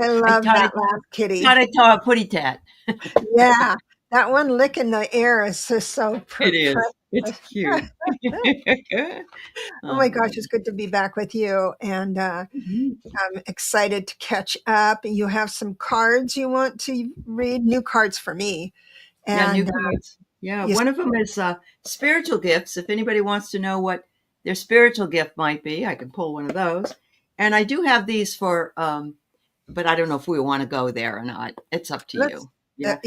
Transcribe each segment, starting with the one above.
I love that last kitty. Tata putty tat. Yeah, that one licking the air is just so It is. It's cute. Oh my gosh, it's good to be back with you. And I'm excited to catch up. You have some cards you want to read, new cards for me. And, new cards. One of them is spiritual gifts. If anybody wants to know what their spiritual gift might be, I can pull one of those. And I do have these for, but I don't know if we want to go there or not. It's up to you. Yeah.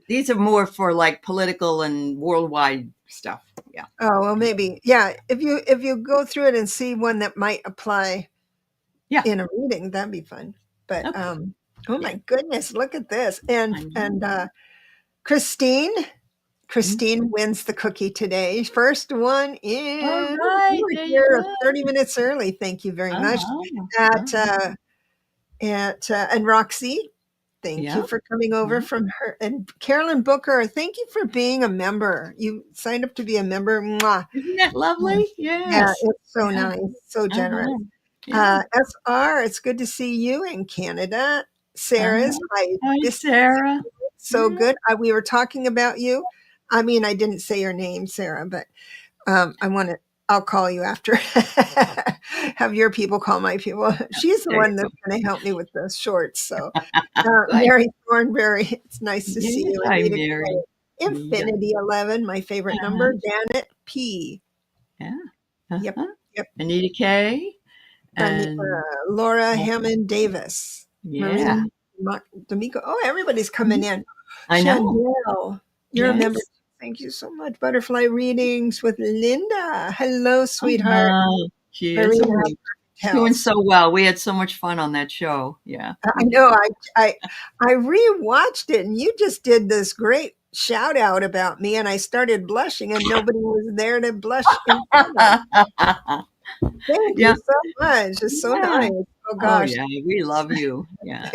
These are more for like political and worldwide stuff. Yeah. Oh, well, maybe. Yeah. If you go through it and see one that might apply in a reading, that'd be fun. But, oh my goodness, look at this. And Christine wins the cookie today. First one in. All right, you were here 30 minutes early. Thank you very much. And Roxy, thank you for coming over from her. And Carolyn Booker, thank you for being a member. You signed up to be a member. Mwah. Isn't that lovely? Yes. Yeah, it's so nice. So generous. SR, it's good to see you in Canada. Sarah's. Hi, Sarah. So good. We were talking about you. I mean, I didn't say your name, Sarah, but I'll call you after. Have your people call my people. She's the one that's going to help me with the shorts. So, Mary Thornberry, it's nice to see you. Hi, Mary. Infinity 11, my favorite number. Janet P. Yeah. Yep. Anita K. And Laura Hammond Davis. Yeah. D'Amico. Oh, everybody's coming in. I know. Chanel, you're a member. Thank you so much. Butterfly readings with Linda. Hello, sweetheart. She is doing so well. We had so much fun on that show. Yeah. I know. I rewatched it, and you just did this great shout out about me, and I started blushing, and nobody was there to blush in front of. Thank you so much. It's so nice. Oh gosh. Oh, yeah, we love you. Yeah.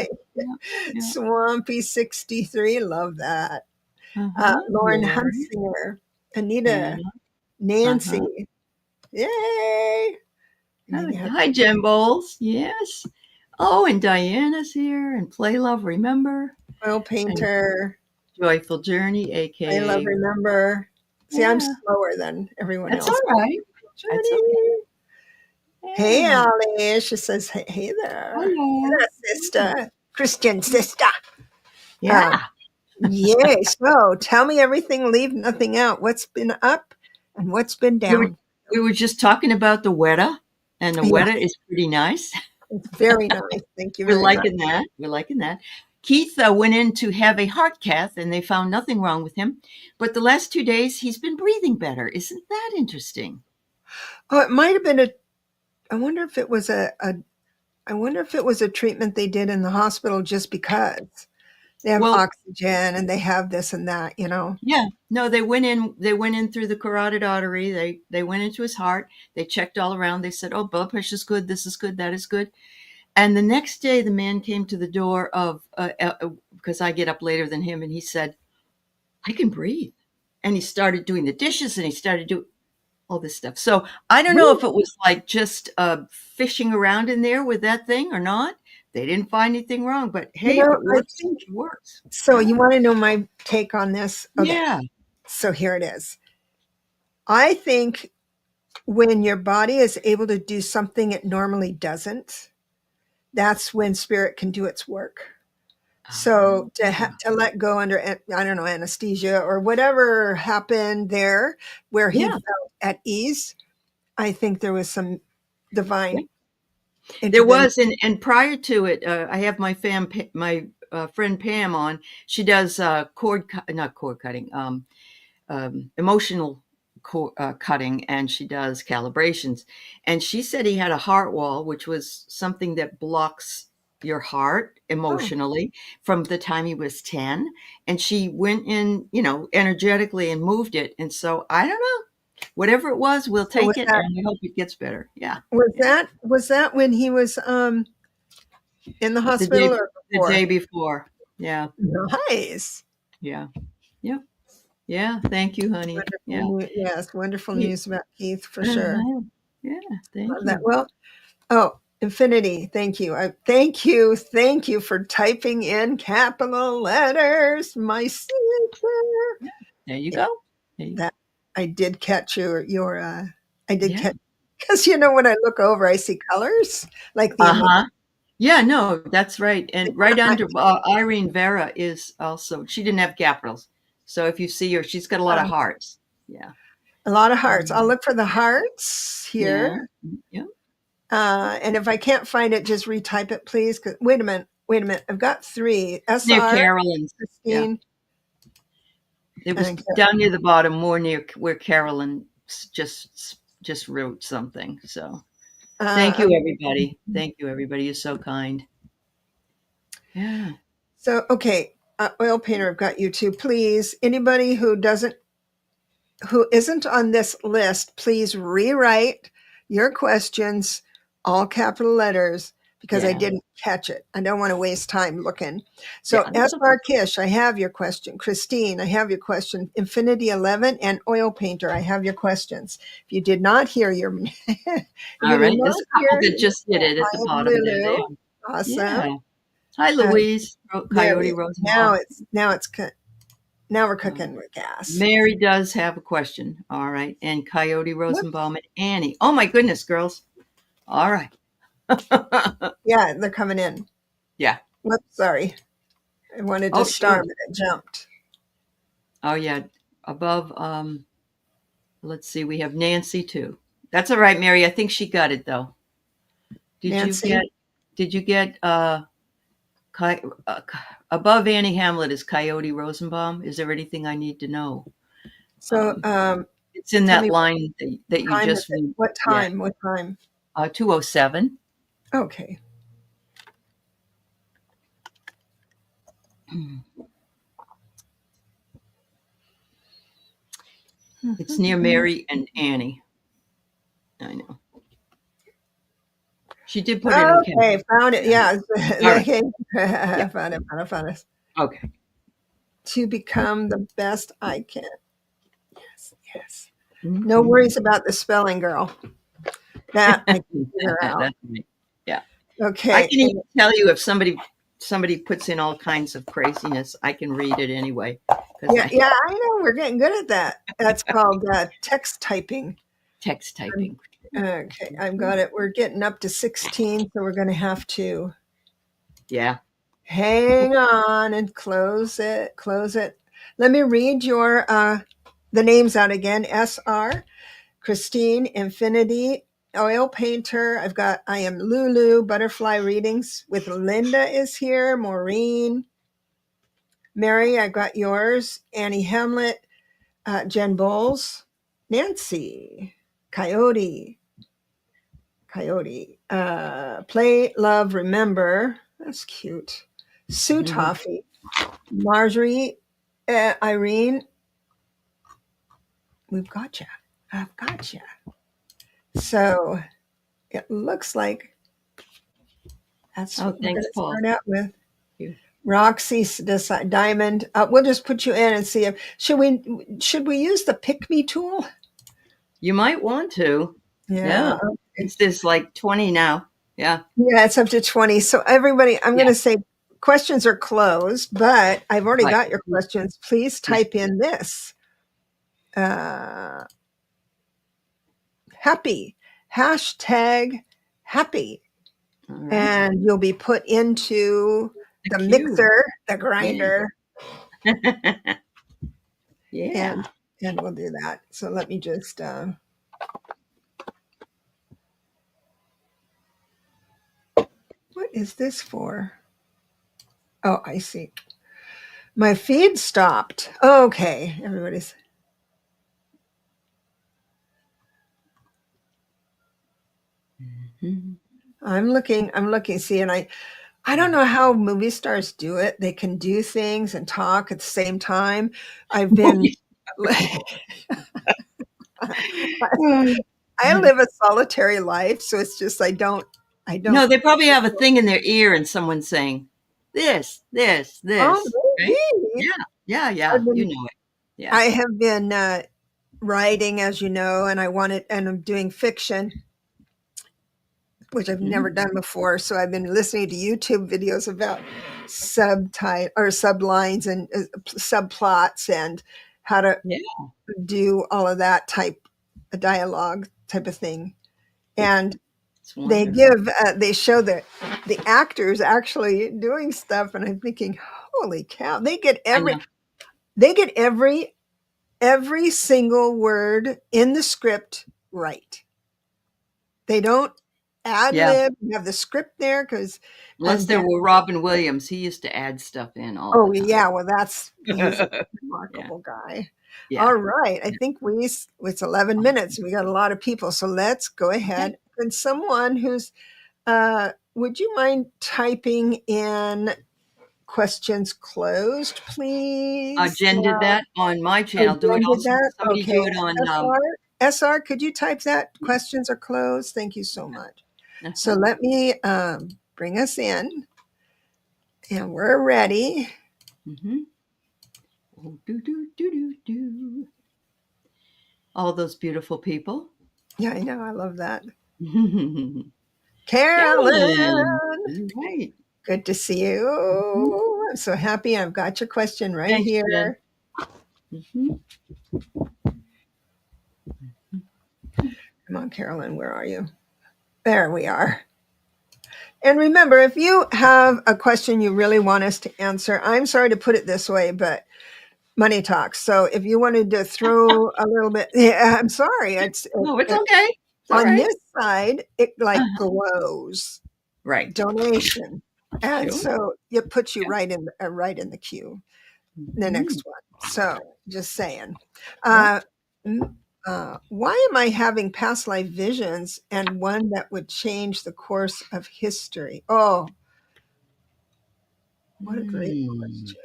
Swampy 63, love that. Lauren Hunsinger, Anita, Nancy. Yay! Hi, Jen Bowles. Yes. Oh, and Diana's here, and Play Love Remember. Oil Painter. Joyful Journey, aka Play Love Remember. See, I'm slower than everyone else. That's all right. That's okay. Hey, Aley. She says, hey there. Hello. Sister. Christian sister. Yeah. Yay. So tell me everything, leave nothing out. What's been up and what's been down? We were just talking about the weather, and the weather is pretty nice. It's very nice. Thank you very much. We're liking that. Keith went in to have a heart cath, and they found nothing wrong with him. But the last 2 days, he's been breathing better. Isn't that interesting? Oh, it might have been I wonder if it was a treatment they did in the hospital just because they have oxygen and they have this and that, Yeah. No, they went in through the carotid artery. They went into his heart. They checked all around. They said, oh, blood pressure's good. This is good. That is good. And the next day the man came to the door of, because I get up later than him, and he said, I can breathe. And he started doing the dishes, and he started doing all this stuff. So I don't know if it was like just fishing around in there with that thing or not. They didn't find anything wrong, but hey, if it works, it works. So you want to know my take on this? Okay. Yeah. So here it is. I think when your body is able to do something it normally doesn't, that's when spirit can do its work. So to let go under, I don't know, anesthesia or whatever happened there where he felt at ease, I think there was some divine. There was, and prior to it, I have my friend Pam on. She does emotional cutting, and she does calibrations. And she said he had a heart wall, which was something that blocks your heart emotionally from the time he was 10. And she went in, energetically and moved it. And so I don't know, whatever it was, we'll take it, and I hope it gets better. Yeah. Was that when he was in the hospital or before? The day before. Yeah. Nice. Yeah. Yep. Yeah. Thank you, honey. Yes. Wonderful news about Keith for sure. Yeah. Thank you. That. Well, Infinity. Thank you. Thank you. Thank you for typing in capital letters. My signature. There you Yeah, go. There you go. that I did catch your I did Yeah. catch, because when I look over, I see colors like the emoji. Uh-huh. Yeah, no, that's right. And right I, under Irene Vera is also, she didn't have capitals. So if you see her, she's got a lot of hearts. Yeah. a lot of hearts. I'll look for the hearts Yeah. here. Yeah. And if I can't find it, just retype it, please. Wait a minute. Wait a minute. I've got 3. Near SR, Carolyn's. Yeah. Christine, It was and down near the bottom, more near where Carolyn just wrote something. So thank you, everybody. Thank you, everybody. You're so kind. Yeah. so, okay. Oil painter, I've got you too. Please, anybody who isn't on this list, please rewrite your questions, all capital letters, because I Yeah. didn't catch it. I don't want to waste time looking. So, Yeah. That's okay. SR Kish, I have your question. Christine, I have your question. Infinity 11 and Oil Painter, I have your questions. If you did not hear All right. There's a couple that just did it at the I am bottom there. They Lulu. are. Awesome. Yeah. Hi, Uh, Louise. there Coyote we now Rosenbaum. now we're Uh, cooking with gas. Mary does have a question. All right. And Coyote Whoops. Rosenbaum and Annie. Oh, my goodness, girls. All right. Yeah, they're coming in. Yeah. Whoops, sorry. I wanted to Oh, start, sure. but it jumped. Oh, yeah. Above, let's see. We have Nancy too. That's all right, Mary. I think she got it though. Did you Nancy. get Coy- uh, above Annie Hamlet is Coyote Rosenbaum? Is there anything I need to know? So It's in tell that me what line that you time is just it? read. What Yeah. time? What time? 207. Okay. It's near Mary and Annie. I know. She did put it in Okay, found it. Yeah. All right. Okay. Yeah. Found it. Okay. To become the best I can. Yes. No Mm-hmm. worries about the spelling, girl. That I can figure out. That's right. Yeah. I Okay. can even tell you if somebody puts in all kinds of craziness, I can read it anyway. Yeah, I know. We're getting good at that. That's called text typing. Text typing. Okay, I've got it. We're getting up to 16, so we're going to have to Yeah. hang on and close it. Close it. Let me read the names out again. SR, Christine, Infinity, Oil Painter. I am Lulu, Butterfly Readings with Linda is here. Maureen, Mary, I got yours. Annie Hamlet, Jen Bowles, Nancy, Coyote, Play, Love, Remember. That's cute. Sue Toffee, Marjorie, Irene. We've got you. I've got you. So it looks like that's what we're going Thanks, to Paul. start out with. You. Roxy, Diamond. We'll just put you in and see if should we use the pick me tool? You might want to. Yeah. Okay. There's like 20 now. Yeah. Yeah, it's up to 20. So everybody, I'm going to say questions are closed, but I've already got your questions. Please type in this. Happy. Hashtag happy. Right. And you'll be put into the mixer, the grinder. Yeah. And we'll do that. So let me just what is this for? Oh, I see. My feed stopped. Okay, everybody's. Mm-hmm. I'm looking. See, and I don't know how movie stars do it. They can do things and talk at the same time. I've been. I live a solitary life, so it's just I don't. No, they probably have a thing in their ear and someone's saying, this. Oh, right? Yeah. You know it. Yeah. I have been writing, as you know, and I'm doing fiction. which I've never done before. So I've been listening to YouTube videos about subtitle or sublines and subplots and how to Yeah. do all of that type of dialogue type of thing. And It's wonderful. they show the actors actually doing stuff, and I'm thinking, holy cow, they get I know. every single word in the script right. They don't ad Yeah. lib. You have the script there because, Unless and there then, were Robin Williams. He used to add stuff in all the oh time. yeah, well he's a Yeah. remarkable guy. Yeah. All right, I think it's 11 minutes. We got a lot of people, so let's go Okay. ahead. And someone who's, would you mind typing in questions closed, please? Jen did that on my Oh, channel. Do it Jen did also. that? Somebody Okay. do it on. SR, could you type that? Questions are closed. Thank you so much. So Uh-huh. let me bring us in, and we're ready. Mm-hmm. Oh, do, do, do, do, do. All those beautiful people. Yeah, I know. I love that. Carolyn. Carolyn, Right. good to see Mhm. you. I'm so happy. I've got your question right Thanks, Jen. here. Mhm. Come on, Carolyn, where are you? There we are. And remember, if you have a question you really want us to answer, I'm sorry to put it this way, but money talks. So if you wanted to throw a little bit, yeah, I'm sorry. No, it's okay. It's all On right. this side, it like Uh-huh. glows Right. donation. And Sure. so it puts you Yeah. right in the queue, the Mhm. next one. So just saying. Yeah. Uh, why am I having past life visions and one that would change the course of history? Oh, what a great Mm. question.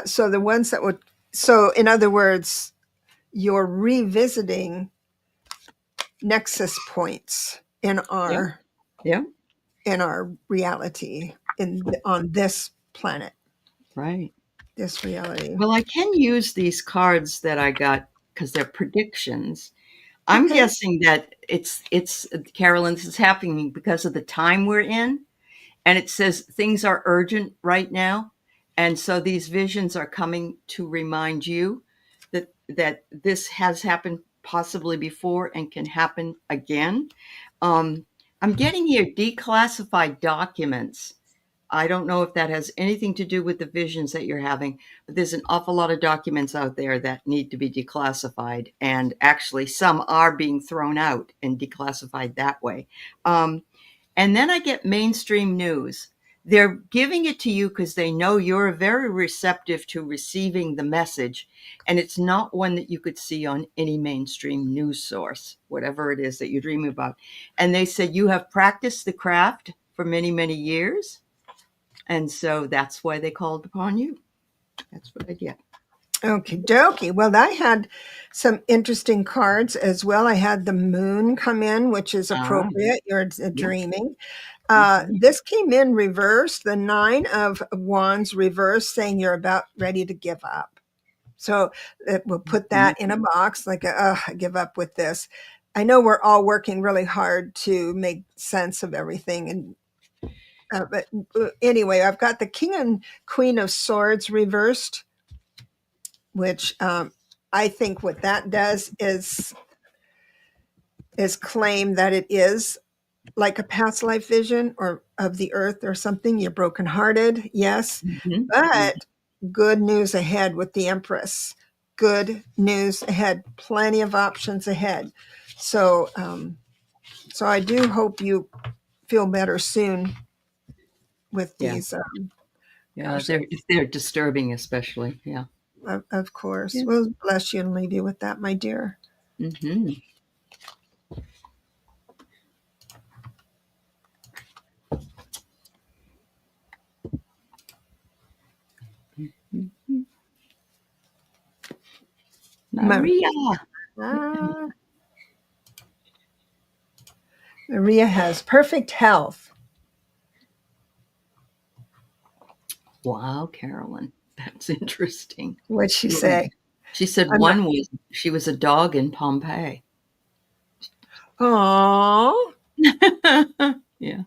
So the ones that would, so in other words, you're revisiting nexus points Yeah. Yeah. in our reality on this planet, Right. this reality. Well, I can use these cards that I got because they're predictions. I'm Okay. guessing that it's Carolyn, this is happening because of the time we're in. And it says things are urgent right now. And so these visions are coming to remind you that this has happened possibly before and can happen again. I'm getting here declassified documents. I don't know if that has anything to do with the visions that you're having, but there's an awful lot of documents out there that need to be declassified. And actually, some are being thrown out and declassified that way. And then I get mainstream news. They're giving it to you because they know you're very receptive to receiving the message. And it's not one that you could see on any mainstream news source, whatever it is that you're dreaming about. And they said you have practiced the craft for many, many years. And so that's why they called upon you. That's what I get. Okie dokie. Well, I had some interesting cards as well. I had the moon come in, which is Ah, appropriate. You're yeah. dreaming. Mhm. This came in reversed, the 9 of Wands reversed, saying you're about ready to give up. So we'll put that in a box, like, I give up with this. I know we're all working really hard to make sense of everything. And but anyway, I've got the King and Queen of Swords reversed, which I think what that does is claim that it is like a past life vision or of the earth or something. You're brokenhearted, yes, Mhm. Mhm. but good news ahead with the Empress. Good news ahead. Plenty of options ahead. So, so I do hope you feel better soon with Yeah. these. Yeah. Gosh, They're disturbing, especially. Yeah. of course. Yeah. Well, bless you and leave you with that, my dear. Mm-hmm. Maria. Ah, Maria has perfect health. Wow, Carolyn. That's interesting. What'd she say? She said I'm not. one was she was a dog in Pompeii. Oh, Yeah.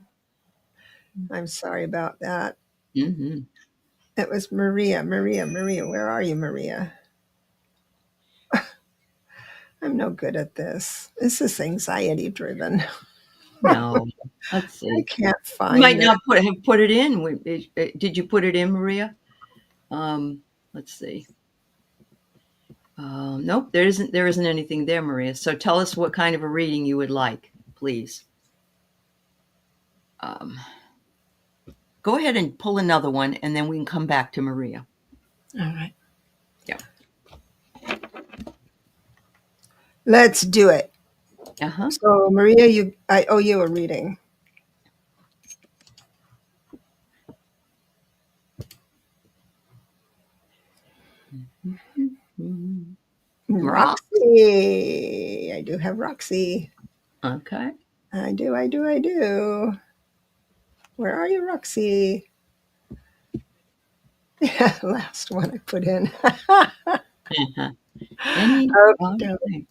I'm sorry about that. Mm-hmm. It was Maria. Where are you, Maria? I'm no good at this. This is anxiety driven. No. Let's I see. can't You might find it. not have put it in. Did you put it in, Maria? Let's see. Nope, there isn't anything there, Maria. So tell us what kind of a reading you would like, please. Um, Go ahead and pull another one, and then we can come back to Maria. All right. Yeah. Let's do it. Uh-huh. So, Maria, I owe you a reading. Rock. Roxy. I do have Roxy. Okay. I do. Where are you, Roxy? Yeah, last one I put in. Uh-huh. Any Okay.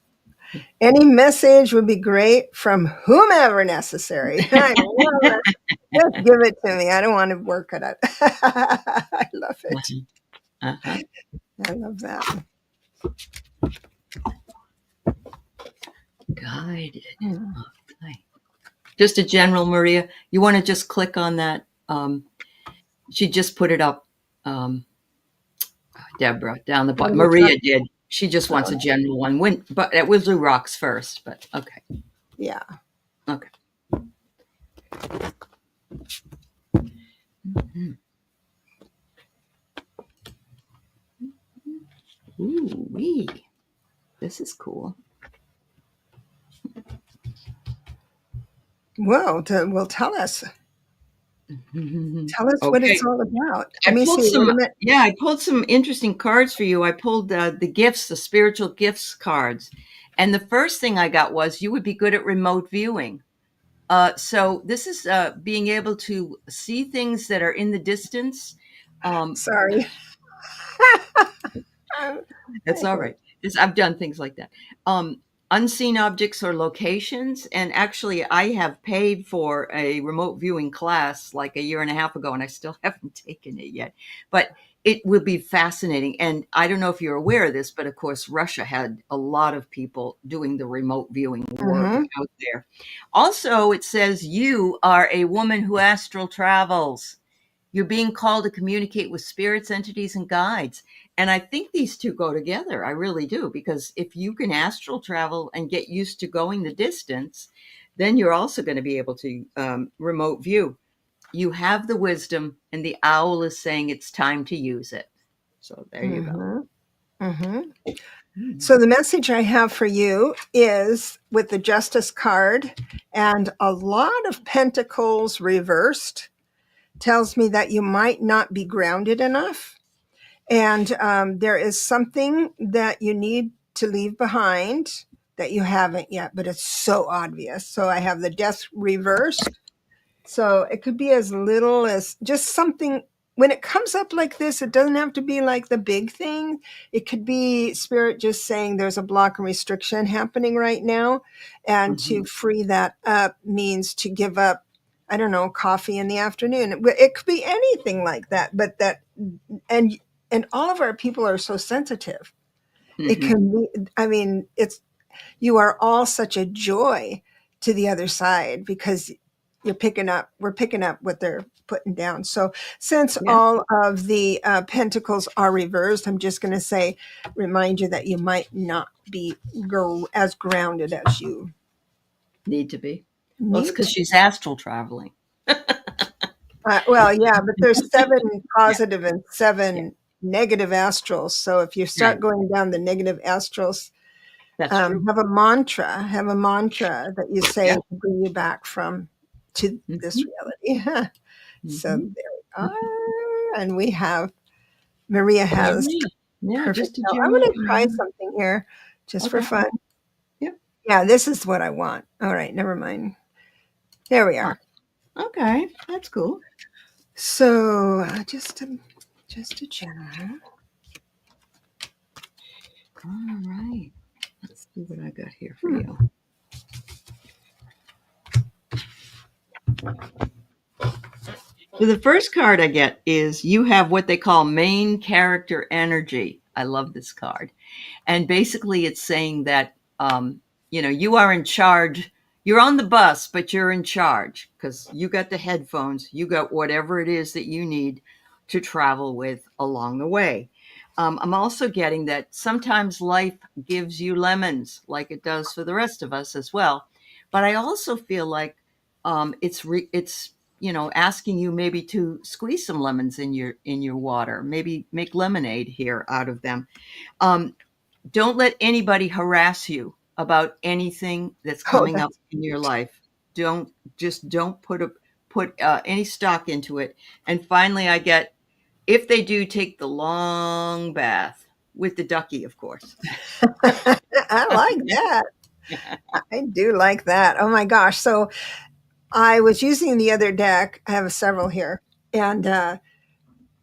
Any message would be great from whomever necessary. I love it. Just give it to me. I don't want to work at it. I love it. Uh-huh. I love that. Guided. Okay. Just a general, Maria. You want to just click on that. She just put it up. Debra down the What bottom. are we Maria talking? did. She just wants a general one. But we'll do rocks first. But okay. Yeah. Okay. Mm-hmm. Ooh wee. This is cool. Well, tell us. Tell us what Okay. it's all about. Let I me pulled see. Wait some. a minute. Yeah, I pulled some interesting cards for you. I pulled the gifts, the spiritual gifts cards, and the first thing I got was you would be good at remote viewing. So this is being able to see things that are in the distance. Um, Sorry. That's all right. I've done things like that. Unseen objects or locations. And actually, I have paid for a remote viewing class like a year and a half ago, and I still haven't taken it yet. But it will be fascinating. And I don't know if you're aware of this, but of course, Russia had a lot of people doing the remote viewing work Mm-hmm. out there. Also, it says you are a woman who astral travels. You're being called to communicate with spirits, entities, and guides. And I think these two go together. I really do. Because if you can astral travel and get used to going the distance, then you're also going to be able to remote view. You have the wisdom, and the owl is saying it's time to use it. So there you go. Mm-hmm. Mm-hmm. Mm. So the message I have for you is with the Justice card and a lot of pentacles reversed tells me that you might not be grounded enough. And there is something that you need to leave behind that you haven't yet, but it's so obvious. So I have the death reversed. So it could be as little as just something. When it comes up like this, it doesn't have to be like the big thing. It could be spirit just saying there's a block and restriction happening right now. And Mm-hmm. to free that up means to give up, I don't know, coffee in the afternoon. It could be anything like that. But and and all of our people are so sensitive. It Mm-hmm. can be, I mean, you are all such a joy to the other side because we're picking up what they're putting down. So since Yeah. all of the pentacles are reversed, I'm just going to say, remind you that you might not be as grounded as you Need to be. Well, it's need because to. she's astral traveling. Well, yeah, but there's 7 Yeah. positive and Yeah. 7 negative astrals. So if you Right. start going down the negative astrals, That's true. have a mantra that you say Yeah. to bring you back to this Mm-hmm. reality. So Mm-hmm. there we are. And we have, Maria All has right. Yeah, perfect just a health. I'm general. going to try something here just for Okay. fun. Yeah. Yeah, this is what I want. All right, never mind. There we Huh. are. Okay. That's cool. So just a general. All right. Let's see what I got here for you. The first card I get is you have what they call main character energy. I love this card. And basically, it's saying that, you are in charge. You're on the bus, but you're in charge because you got the headphones. You got whatever it is that you need to travel with along the way. I'm also getting that sometimes life gives you lemons, like it does for the rest of us as well. But I also feel like it's asking you maybe to squeeze some lemons in your water, maybe make lemonade here out of them. Um, don't let anybody harass you about anything that's Oh, coming up that's in your cute. life. Don't put any stock into it. And finally, I get, if they do, take the long bath with the ducky, of course. I like that. I do like that. Oh my gosh. So I was using the other deck. I have several here. And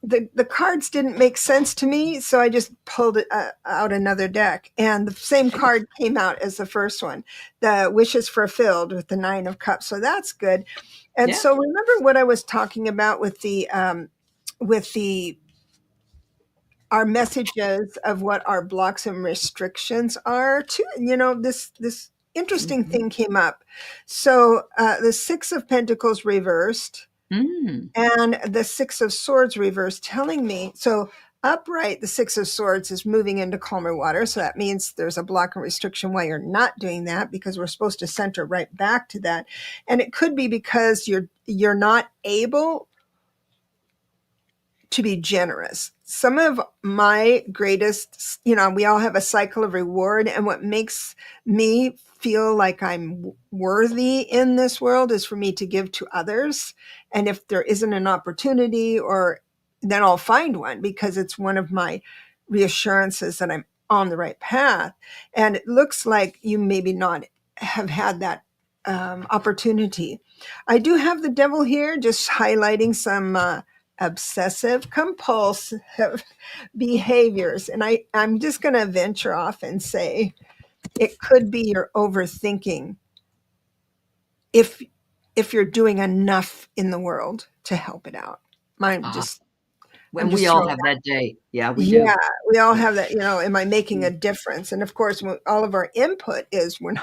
the cards didn't make sense to me, so I just pulled it, out another deck, and the same card came out as the first one, the wishes fulfilled with the 9 of Cups. So that's good. And Yeah. so remember what I was talking about with the our messages of what our blocks and restrictions are too. This interesting Mhm. thing came up. So the 6 of Pentacles reversed Mm. and the 6 of Swords reversed, telling me so upright. The 6 of Swords is moving into calmer water, so that means there's a block and restriction while you're not doing that, because we're supposed to center right back to that. And it could be because you're not able to be generous. Some of my greatest, we all have a cycle of reward, and what makes me feel like I'm worthy in this world is for me to give to others. And if there isn't an opportunity, or then I'll find one, because it's one of my reassurances that I'm on the right path. And it looks like you maybe not have had that opportunity. I do have the devil here, just highlighting some obsessive compulsive behaviors. And I'm just going to venture off and say it could be your overthinking if you're doing enough in the world to help it out. Mine Ah, just I'm and we just all throwing. have that day. Yeah, we Yeah, do. we all Yeah. have that. Am I making a Mm. difference? And of course, all of our input is we're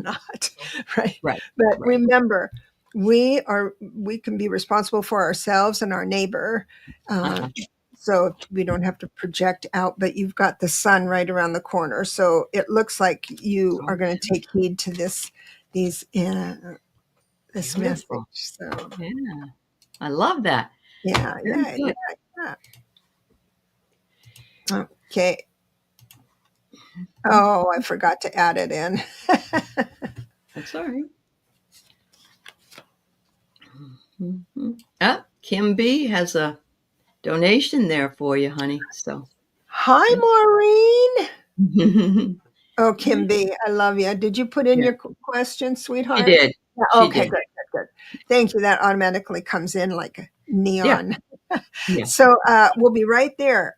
not, right? Right. But Right. remember, we can be responsible for ourselves and our neighbor. Uh, Uh-huh. so we don't have to project out. But you've got the sun right around the corner, so it looks like you are Oh, going to take heed to this message. beautiful. So Yeah. I love that. yeah, Very yeah, good. yeah, yeah. Okay. Mhm. Oh, I forgot to add it in. That's all right. Mhm. Ah, Kim B has a donation there for you, honey. So, Hi, yeah. Maureen. Oh, Yeah. Kim B, I love you. Did you put in Yeah. your question, She sweetheart? did. Yeah, She okay, did. good, good, good. Thank you. That automatically comes in like a Yeah. neon. Yeah. So we'll be right there.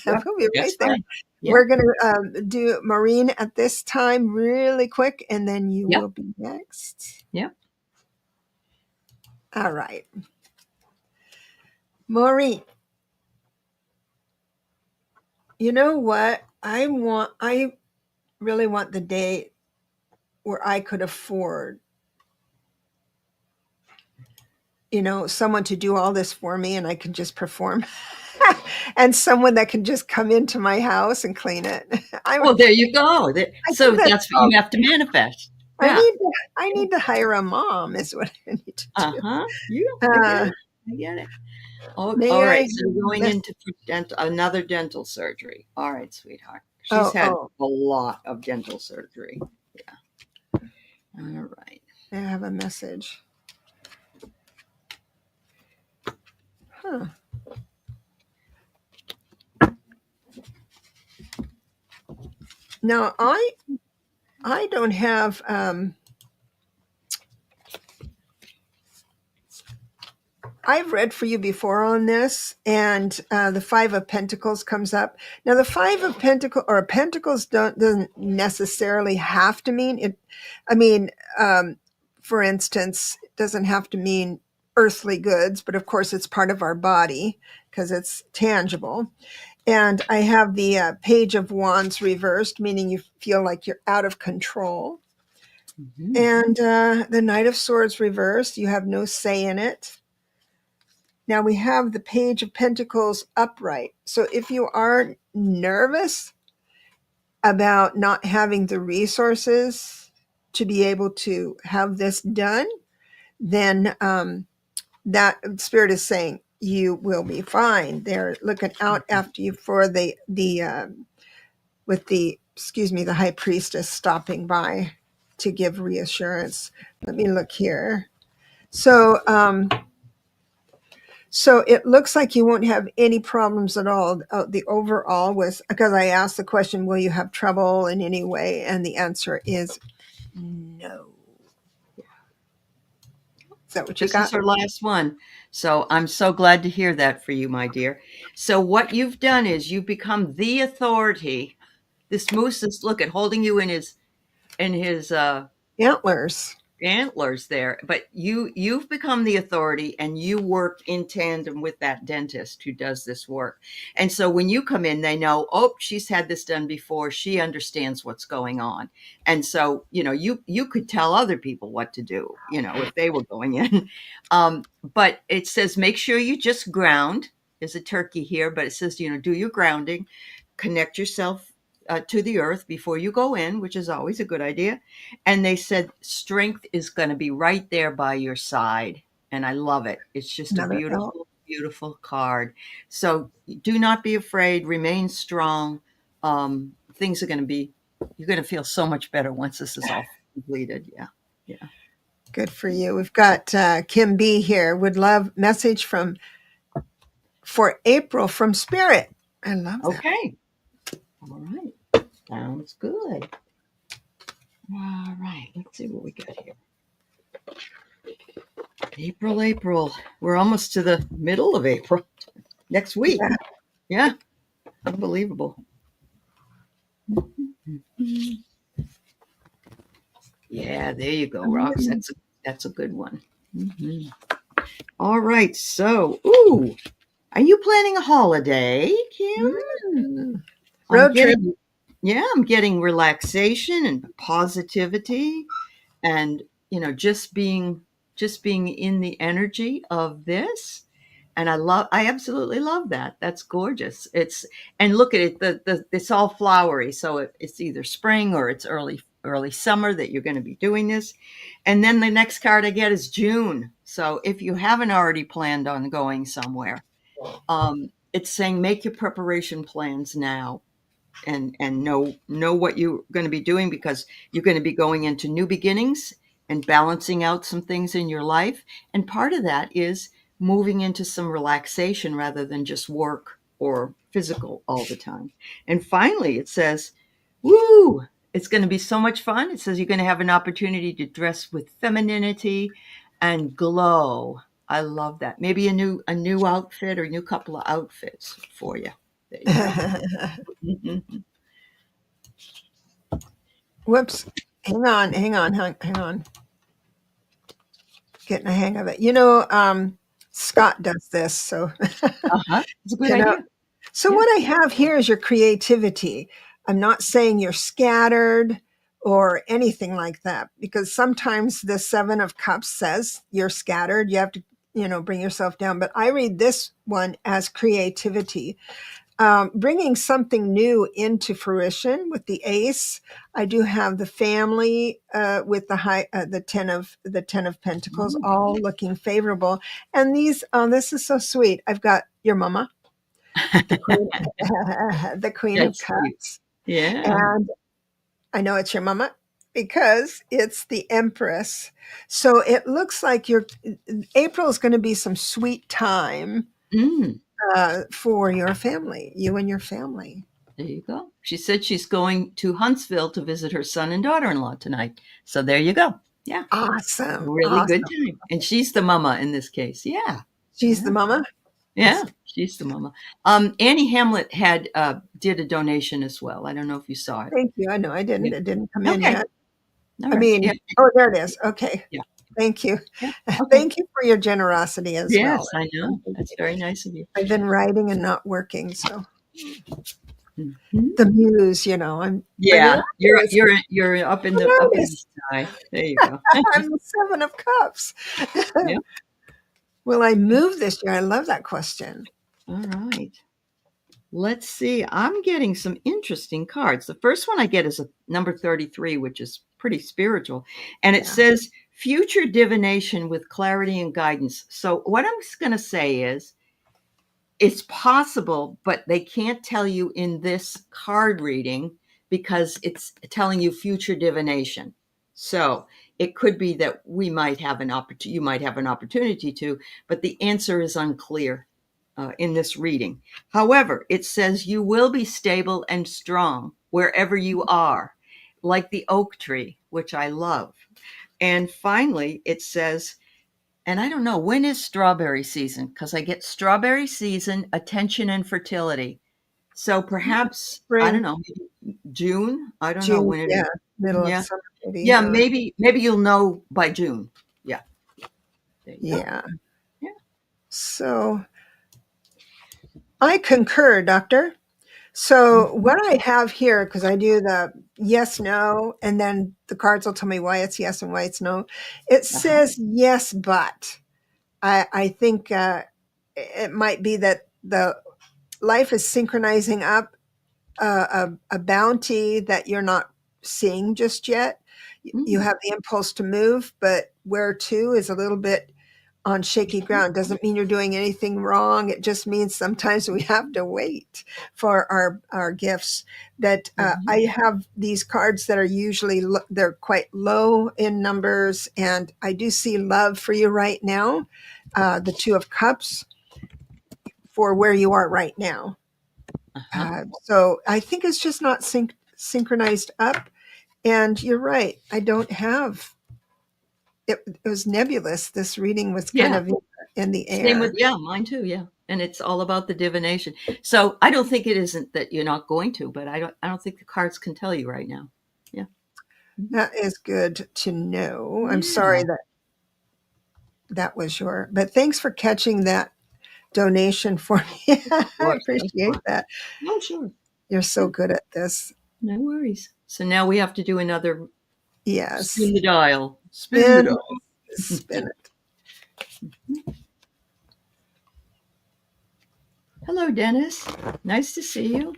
Yeah. We'll be right That's there. fine. Yeah. We're going to do Maureen at this time really quick, and then you Yep. will be next. Yep. All right. Maureen, you know what? I really want the day where I could afford someone to do all this for me and I can just perform. And someone that can just come into my house and clean it. Well, there you go. I So think that's that's what all. you have to manifest. I Yeah. need to I need to hire a mom is what I need to do. Uh-huh. Yeah, I get Uh, it. I get it. Oh, may all I right. have So you're a going mess? into another dental surgery. All right, sweetheart. She's Oh, had oh, a lot of dental surgery. Yeah. All right. I have a message. Huh. Now I don't have I've read for you before on this, and the 5 of Pentacles comes up. Now, the 5 of Pentacles or Pentacles doesn't necessarily have to mean it. I mean, for instance, it doesn't have to mean earthly goods, but of course it's part of our body because it's tangible. And I have the Page of Wands reversed, meaning you feel like you're out of control. Mm-hmm. And the Knight of Swords reversed, you have no say in it. Now we have the Page of Pentacles upright. So if you are nervous about not having the resources to be able to have this done, then that Spirit is saying you will be fine. They're looking out after you for with the the High Priestess stopping by to give reassurance. Let me look here. So it looks like you won't have any problems at all. The overall was because I asked the question, will you have trouble in any way? And the answer is no. Is that what you This is got? her last one. So I'm so glad to hear that for you, my dear. So what you've done is you've become the authority. This moose is look at holding you in his Antlers. antlers there, but you've become the authority and you work in tandem with that dentist who does this work. And so when you come in, they know, oh, she's had this done before, she understands what's going on. And so you could tell other people what to do, if they were going in. But it says make sure you just ground. There's a turkey here, but it says do your grounding, connect yourself to the earth before you go in, which is always a good idea. And they said strength is going to be right there by your side. And I love it. It's just a Another L. beautiful, beautiful card. So do not be afraid, remain strong. Things are going to be, you're going to feel so much better once this is all completed. Yeah. Yeah. Good for you. We've got Kim B here. Would love message for April from Spirit. I love that. Okay. All right. Sounds good. All right. Let's see what we got here. April. We're almost to the middle of April. Next week. Yeah. Unbelievable. Yeah, there you go, Rox. That's a good one. Mm-hmm. All right. So, are you planning a holiday, Kim? Road trip. I'm getting relaxation and positivity, and just being in the energy of this. And I absolutely love that. That's gorgeous. And look at it, it's all flowery. So it's either spring or it's early summer that you're going to be doing this. And then the next card I get is June. So if you haven't already planned on going somewhere, it's saying make your preparation plans now and know what you're going to be doing, because you're going to be going into new beginnings and balancing out some things in your life. And part of that is moving into some relaxation rather than just work or physical all the time. And finally, it says, woo, it's going to be so much fun. It says you're going to have an opportunity to dress with femininity and glow. I love that. Maybe a new outfit or a new couple of outfits for you. There you go. Whoops. Hang on. Getting a hang of it. Scott does this, so It's a good idea. So Yeah. what I have here is your creativity. I'm not saying you're scattered or anything like that, because sometimes the Seven of Cups says you're scattered. You have to, bring yourself down. But I read this one as creativity. Bringing something new into fruition with the Ace. I do have the family with the ten of Pentacles, all looking favorable. And this is so sweet. I've got your mama, the Queen, the Queen of That's sweet. Cups, Yeah. and I know it's your mama because it's the Empress. So it looks like April is going to be some sweet time Mm, for your family, you and your family. there you go. She said she's going to Huntsville to visit her son and daughter-in-law tonight. So there you go. Yeah. Awesome. Really Awesome. good time. And she's the mama in this case. Yeah. She's the mama. Yeah. She's the mama. Annie Hamlet did a donation as well. I don't know if you saw it. Thank you. I know I didn't. Yeah. It didn't come in Okay. yet. All I right. mean, Yeah. oh, there it is. Okay. Yeah. Thank you. Yeah. Okay. Thank you for your generosity as well. Yes, I know. That's very nice of you. I've been writing and not working, so Mhm. the muse, you know, I'm Yeah, Uranus. you're up in the Uranus. sky. There you go. I'm the Seven of Cups. Yeah. Will I move this year? I love that question. All right. Let's see. I'm getting some interesting cards. The first one I get is a number 33, which is pretty spiritual. And it Yeah. says future divination with clarity and guidance. So, what I'm going to say is it's possible, but they can't tell you in this card reading because it's telling you future divination. So, it could be that we might have an opportunity, you might have an opportunity to, but the answer is unclear in this reading. However, it says you will be stable and strong wherever you are, like the oak tree, which I love. And finally, it says, and I don't know, when is strawberry season? Because I get strawberry season, attention, and fertility. So perhaps, I don't Spring, know, June? I don't know June, when it yeah, is. middle of Yeah. summer, maybe. Yeah, maybe you'll know by June. Yeah. There you go. Yeah. Yeah. So I concur, Doctor. So Mhm. what I have here, because I do the yes, no, and then the cards will tell me why it's yes and why it's no. It Uh-huh. says yes, but I think it might be that the life is synchronizing up a bounty that you're not seeing just yet. You Mm. have the impulse to move, but where to is a little bit on shaky ground. Doesn't mean you're doing anything wrong. It just means sometimes we have to wait for our gifts. That Mhm. I have these cards that are usually they're quite low in numbers, and I do see love for you right now. The Two of Cups for where you are right now. Uh-huh. So I think it's just not synchronized up. And you're right. I don't have it. It was nebulous. This reading was kind Yeah. of in the Same with, air. yeah, mine too, yeah. And it's all about the divination. So I don't think it isn't that you're not going to, but I don't think the cards can tell you right now. Yeah. Mhm. That is good to know. I'm Yeah. sorry that that was your, but thanks for catching that donation for me. Of I course. That's appreciate fine. that. Oh, sure. You're so Yeah. good at this. No worries. So now we have to do another Yes. spin the dial. Spin the Spin, dial. spin it. Hello, Dennis. Nice to see you.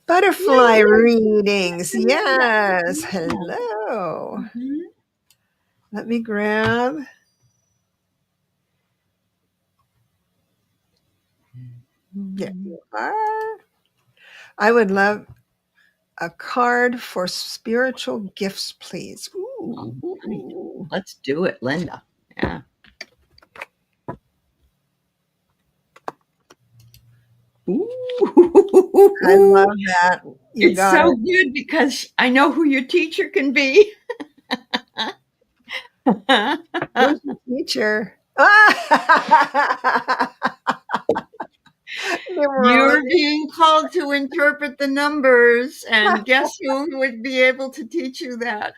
Butterfly Linda. readings. Linda. Yes. Yeah. Hello. Mhm. Let me grab. There you are. I would love a card for spiritual gifts, please. All right. Ooh. Let's do it, Linda. Yeah. I Ooh. love that. You It's got so it. good because I know who your teacher can be. Who's your teacher? Ah! You're Numerology. being called to interpret the numbers, and guess who would be able to teach you that?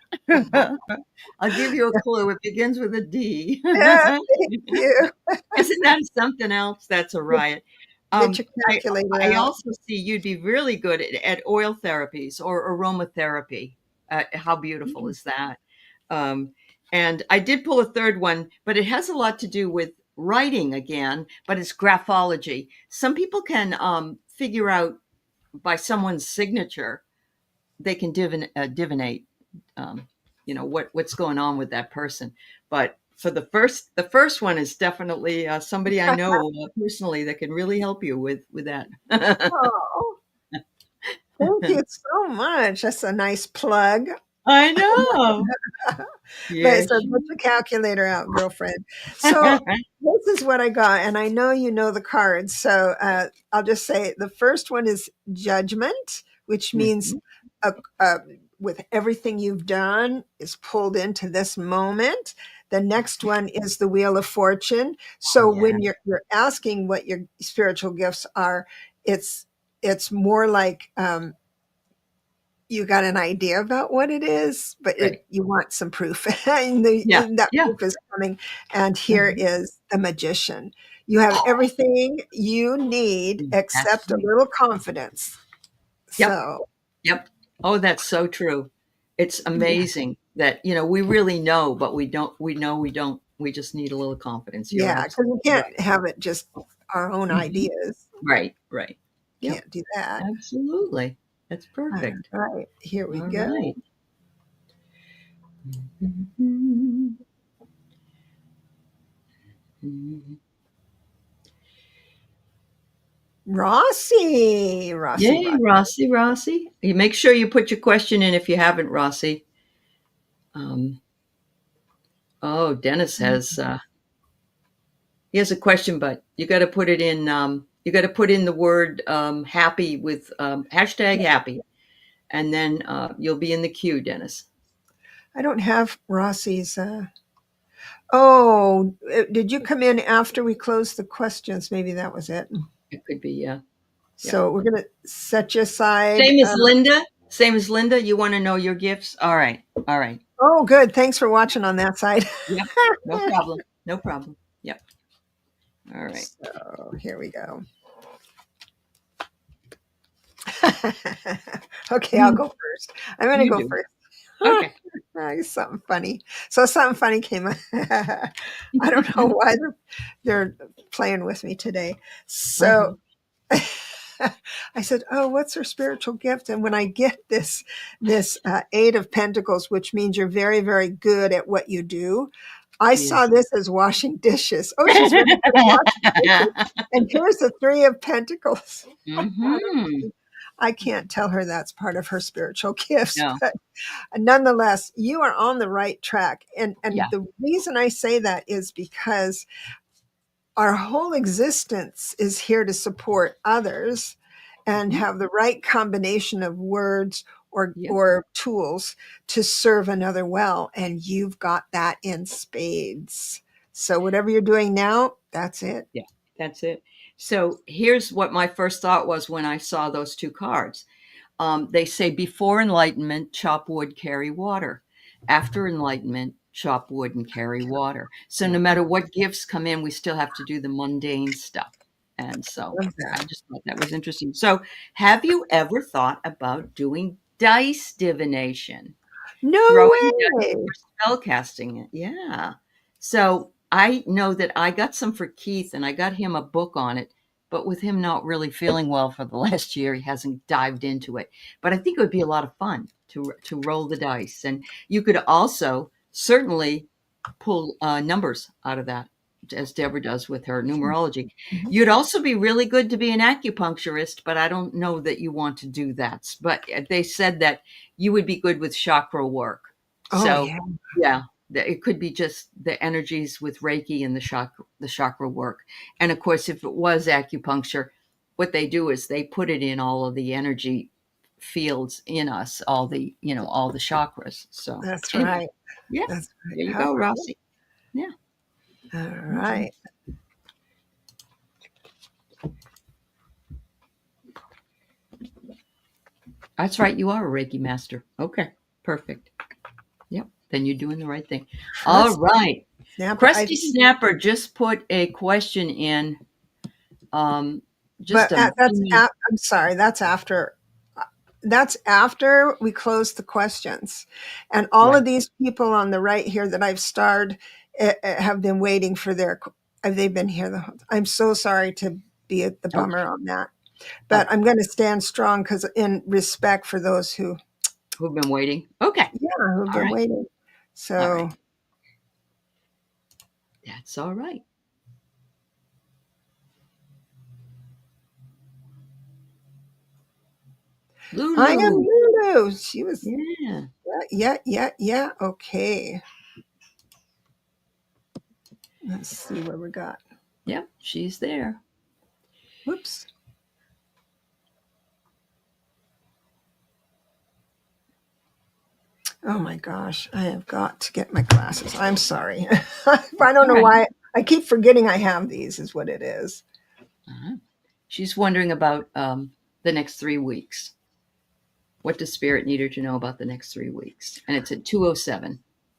I'll give you a clue. It begins with a D. Yeah, thank you. Isn't that something else? That's a Get, riot. get your I calculator I out. also see you'd be really good at oil therapies or aromatherapy. How beautiful is that? Um, and I did pull a third one, but it has a lot to do with writing again, but it's graphology. Some people can figure out by someone's signature, they can divinate, um, what's going on with that person. But for the first one is definitely somebody I know personally that can really help you with that. Oh, thank you so much. That's a nice plug. I know. But Yes. so get your calculator out, girlfriend. So this is what I got, and I know you know the cards. So I'll just say the first one is judgment, which means Mhm. uh, uh, with everything you've done is pulled into this moment. The next one is the wheel of fortune. So Yeah. when you're asking what your spiritual gifts are, it's more like you got an idea about what it is, but Right. you want some proof. Yeah. And that Yeah. proof is coming. And here Mhm. is the magician. You have everything you need That's except a right. little confidence. Yep. So, Yep. Oh, that's so true. It's yeah, amazing that, we really know, but we don't. We just need a little confidence. You're yeah, because we absolutely right. can't have it just our own Mhm. ideas. Right, right. Yep, Can't do that. absolutely. That's All perfect. right, here we All go. right. Mhm. Mhm. Rossi, Rossi, Yay, Rossi. Rossi, Rossi. You make sure you put your question in if you haven't, Rossi. Um, oh, Dennis he has a question, but you got to put it in. You got to put in the word happy with hashtag happy, and then you'll be in the queue, Dennis. I don't have Rossi's. Oh, did you come in after we closed the questions? Maybe that was it. It could be, yeah. Yep. So we're going to set you aside. Same as Linda. Same as Linda. You want to know your gifts? All right. All right. Oh, good. Thanks for watching on that side. Yep. No problem. No problem. Yep. All right. So here we go. Okay, I'll go first. I'm going to You go do. first. Okay. Something funny. So something funny came up. I don't know why they're playing with me today. So Uh-huh. I said, "Oh, what's her spiritual gift?" And when I get this Eight of Pentacles, which means you're very, very good at what you do, I She saw is. this as washing dishes. Oh, she's very good at washing dishes. And here's the Three of Pentacles. Mm-hmm. I can't tell her that's part of her spiritual gifts, No. but nonetheless, you are on the right track. And Yeah. the reason I say that is because our whole existence is here to support others and Mhm. have the right combination of words Yeah. or tools to serve another well. And you've got that in spades. So whatever you're doing now, that's it. Yeah. That's it. So here's what my first thought was when I saw those two cards. They say before enlightenment, chop wood, carry water. After enlightenment, chop wood and carry water. So no matter what gifts come in, we still have to do the mundane stuff. And so Love I that. just thought that was interesting. So have you ever thought about doing dice divination? No Throwing dice way. or spell casting it. Yeah. So I know that I got some for Keith and I got him a book on it, but with him not really feeling well for the last year, he hasn't dived into it. But I think it would be a lot of fun to roll the dice. And you could also certainly pull numbers out of that, as Deborah does with her numerology. Mhm. You'd also be really good to be an acupuncturist, but I don't know that you want to do that. But they said that you would be good with chakra work. Oh, So, yeah. yeah, it could be just the energies with Reiki and the chakra work. And of course, if it was acupuncture, what they do is they put it in all of the energy fields in us, all the chakras. So, That's anyway, right. yeah, That's right. there you How go, cool. Rossi. Yeah. All Mhm. right. That's right. You are a Reiki master. Okay. Perfect. Yep. Then you're doing the right thing. All Let's right. snapper. I Crusty think, Snapper just put a question in. Um, just but a few minutes. I'm sorry. That's after we close the questions, and all Right. of these people on the right here that I've starred have been waiting for they've been here the whole. I'm so sorry to be the bummer Okay. on that, but Okay. I'm going to stand strong because in respect for those who, Who've been waiting? Okay. yeah, who've All been right. waiting. All So right. That's all right. I am Lulu. Lulu. She was, Yeah. yeah. Okay. Let's see where we got. Yep. She's there. Whoops. Oh my gosh, I have got to get my glasses. I'm sorry. I don't All know right. why. I keep forgetting I have these, is what it is. Uh-huh. She's wondering about the next 3 weeks. What does Spirit need her to know about the next 3 weeks? And it's at 2:07.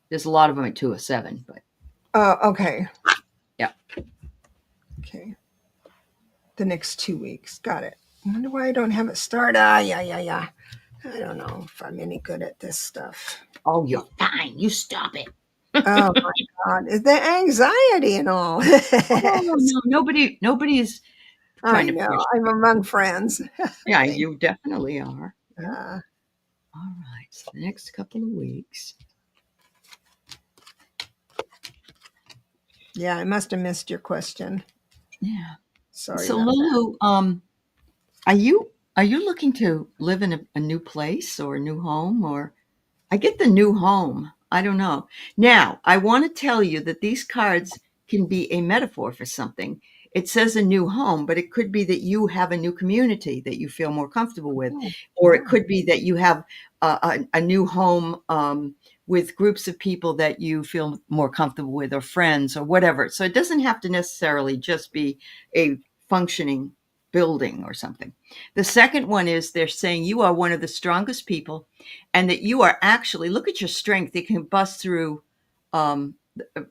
There's a lot of them at 2:07, but Okay. yeah. Okay. The next 2 weeks. Got it. I wonder why I don't have it started. Yeah. I don't know if I'm any good at this stuff. Oh, you're fine. You stop it. Oh my God. Is the anxiety and all? Oh no, nobody's I trying to know. push I'm you. among friends. Yeah, Okay. you definitely are. Yeah. Uh, All right. So the next couple of weeks. yeah, I must have missed your question. Yeah. Sorry So about that. Lulu, are you looking to live in a new place or a new home, or I get the new home. I don't know. Now, I want to tell you that these cards can be a metaphor for something. It says a new home, but it could be that you have a new community that you feel more comfortable with, Oh, or it wow. could be that you have a new home with groups of people that you feel more comfortable with, or friends, or whatever. So it doesn't have to necessarily just be a functioning building or something. The second one is they're saying you are one of the strongest people, and that you are actually, look at your strength. It can um,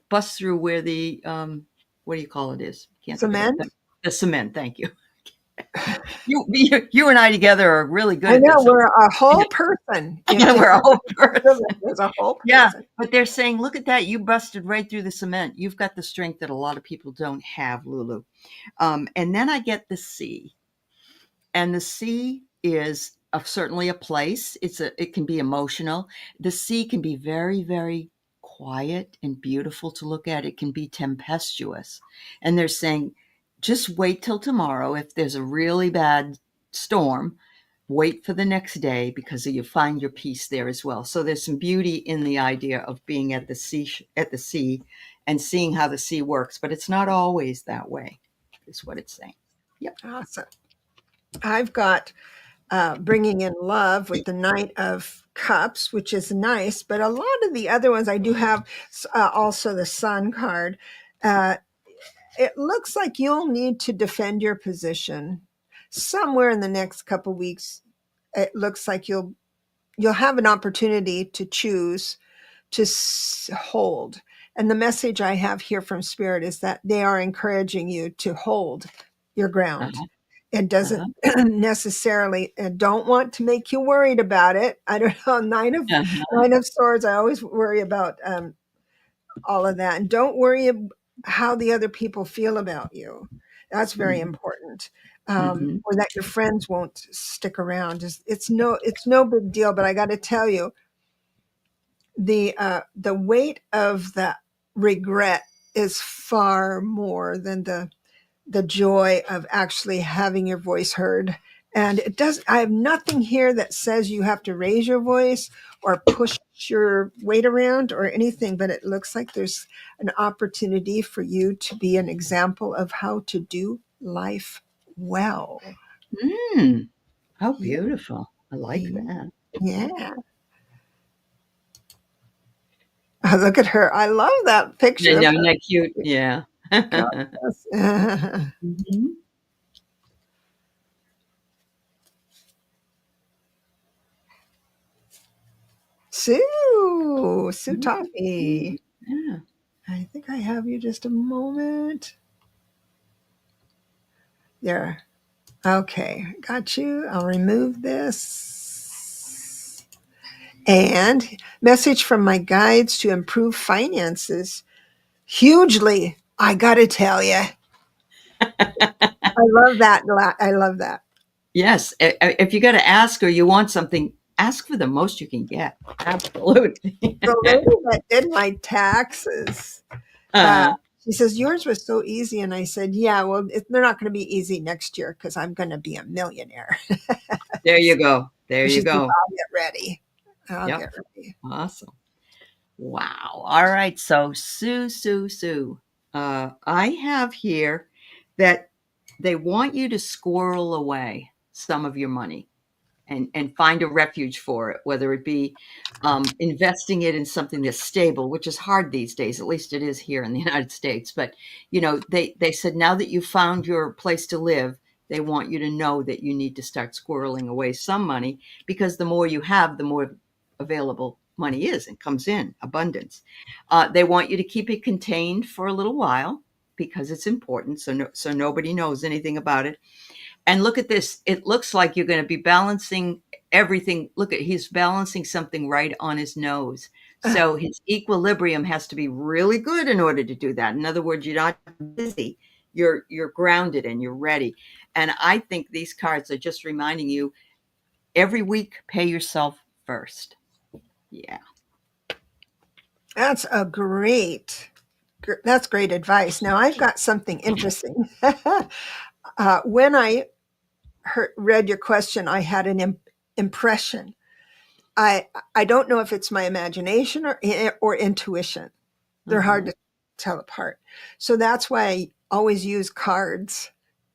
bust through where the what do you call it is? Can't think of it. Cement? The cement. Thank you. You and I together are really good I at know this. we're a whole person. We're a whole person. There's a whole Yeah, person. but they're saying, look at that. You busted right through the cement. You've got the strength that a lot of people don't have, Lulu. And then I get the sea. And the sea is certainly a place. It can be emotional. The sea can be very, very quiet and beautiful to look at. It can be tempestuous. And they're saying, just wait till tomorrow. If there's a really bad storm, wait for the next day, because you find your peace there as well. So there's some beauty in the idea of being at the sea and seeing how the sea works, but it's not always that way, is what it's saying. Yep. Awesome. I've got bringing in love with the Knight of Cups, which is nice, but a lot of the other ones I do have also the Sun card. Uh, it looks like you'll need to defend your position somewhere in the next couple weeks. It looks like you'll have an opportunity to choose to hold. And the message I have here from Spirit is that they are encouraging you to hold your ground. Uh-huh. It Uh-huh. doesn't necessarily, don't want to make you worried about it. I don't know. Uh-huh. Nine of Swords. I always worry about all of that, and don't worry how the other people feel about you. That's very Mhm. important. Mhm. Or that your friends won't stick around. It's no big deal. But I got to tell you, the weight of the regret is far more than the joy of actually having your voice heard. And I have nothing here that says you have to raise your voice or push your weight around or anything, but it looks like there's an opportunity for you to be an example of how to do life well. Mm. How Yeah. beautiful. I like that. Yeah. Oh, look at her. I love that Yeah, picture of no, her. isn't that cute? Yeah. God bless. Mhm. Sue Mhm. Toffee. Yeah. I think I have you just a moment. There. Okay, got you. I'll remove this. And message from my guides to improve finances. Hugely, I got to tell you. I love that. I love that. Yes. If you got to ask or you want something, ask for the most you can get. Absolutely. The lady that did my taxes, uh, uh, she says, yours was so easy. And I said, yeah, well, they're not going to be easy next year because I'm going to be a millionaire. there you go. There She you says, go. I'll get ready. I'll Yep. get ready. Awesome. Wow. All right. So, Sue. I have here that they want you to squirrel away some of your money and find a refuge for it, whether it be investing it in something that's stable, which is hard these days. At least it is here in the United States. But they said now that you found your place to live, They want you to know that you need to start squirreling away some money, because the more you have, the more available money is and comes in abundance. They want you to keep it contained for a little while because it's important, so nobody knows anything about it. And look at this. It looks like you're going to be balancing everything. Look at, he's balancing something right on his nose. So his equilibrium has to be really good in order to do that. In other words, you're not busy. You're grounded and you're ready. And I think these cards are just reminding you, every week, pay yourself first. Yeah. That's great advice. Now I've got something interesting. When I read your question, I had an impression. I don't know if it's my imagination or intuition. They're hard to tell apart. So that's why I always use cards.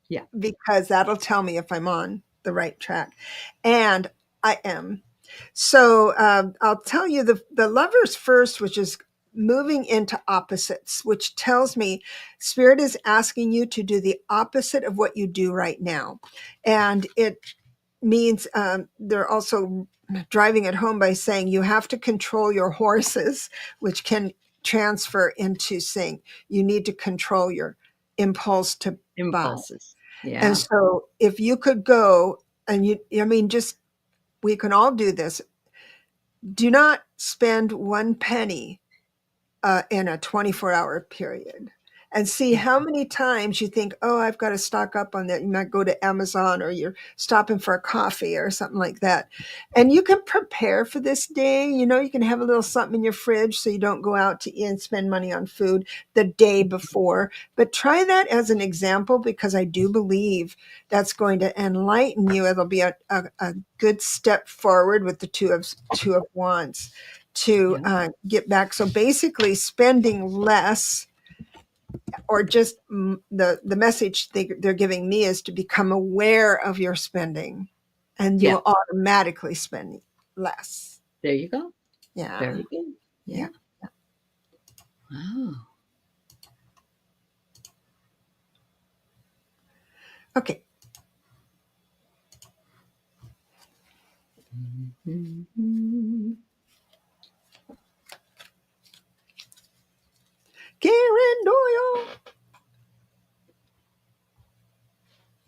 Yeah. Because that'll tell me if I'm on the right track. And I am. So I'll tell you the Lovers first, which is moving into opposites, which tells me Spirit is asking you to do the opposite of what you do right now. And it means they're also driving it home by saying you have to control your horses, which can transfer into saying you need to control your impulse to Impulses. buy. Yeah. And so if you could go and just we can all do this. Do not spend one penny in a 24-hour period, and see how many times you think, oh, I've got to stock up on that. You might go to Amazon, or you're stopping for a coffee or something like that. And you can prepare for this day. You can have a little something in your fridge so you don't go out to eat and spend money on food the day before. But try that as an example, because I do believe that's going to enlighten you. It'll be a good step forward with the two of wands to get back. So basically spending less, or just the message they're giving me is to become aware of your spending, and you'll automatically spend less. There you go. Yeah. Very good. Yeah. Wow. Okay. Mm-hmm. Karen Doyle.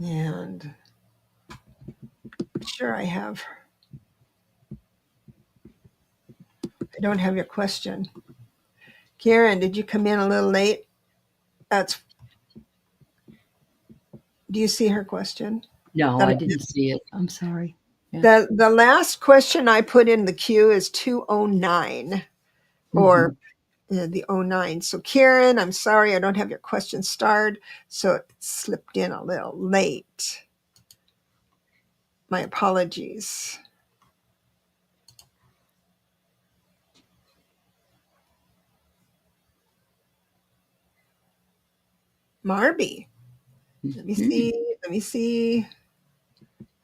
And sure, I don't have your question. Karen, did you come in a little late? Do you see her question? No, I didn't see it. I'm sorry. Yeah. The last question I put in the queue is 209, or the 09. So Karen, I'm sorry, I don't have your question starred, so it slipped in a little late. My apologies. Marby. Let me see.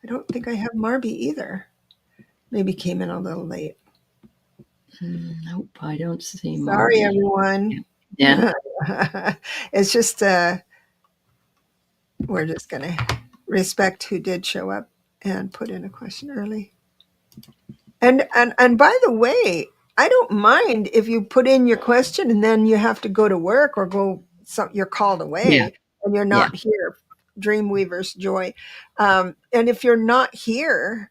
I don't think I have Marby either. Maybe came in a little late. Nope, I don't see Marby. Sorry, everyone. Yeah. It's just we're just gonna respect who did show up and put in a question early. And by the way, I don't mind if you put in your question and then you have to go to work or you're called away and you're not here. Dreamweaver's joy. And if you're not here,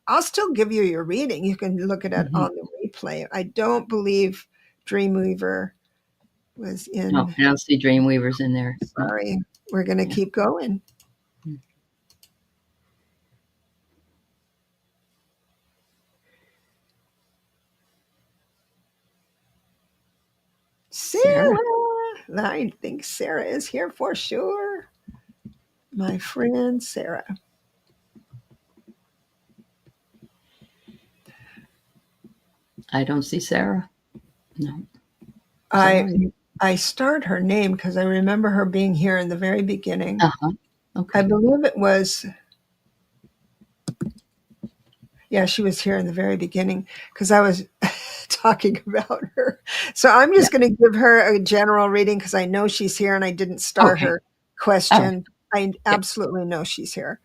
I'll still give you your reading. You can look at it on the replay. I don't believe Dreamweaver was in. No, I don't see Dreamweavers in there. Sorry. We're going to keep going. Sarah. I think Sarah is here for sure. My friend Sarah. I don't see Sarah. No. I starred her name because I remember her being here in the very beginning. Okay. I believe it was. Yeah, she was here in the very beginning because I was talking about her. So I'm just going to give her a general reading because I know she's here and I didn't star her question. I Yeah. absolutely know she's here.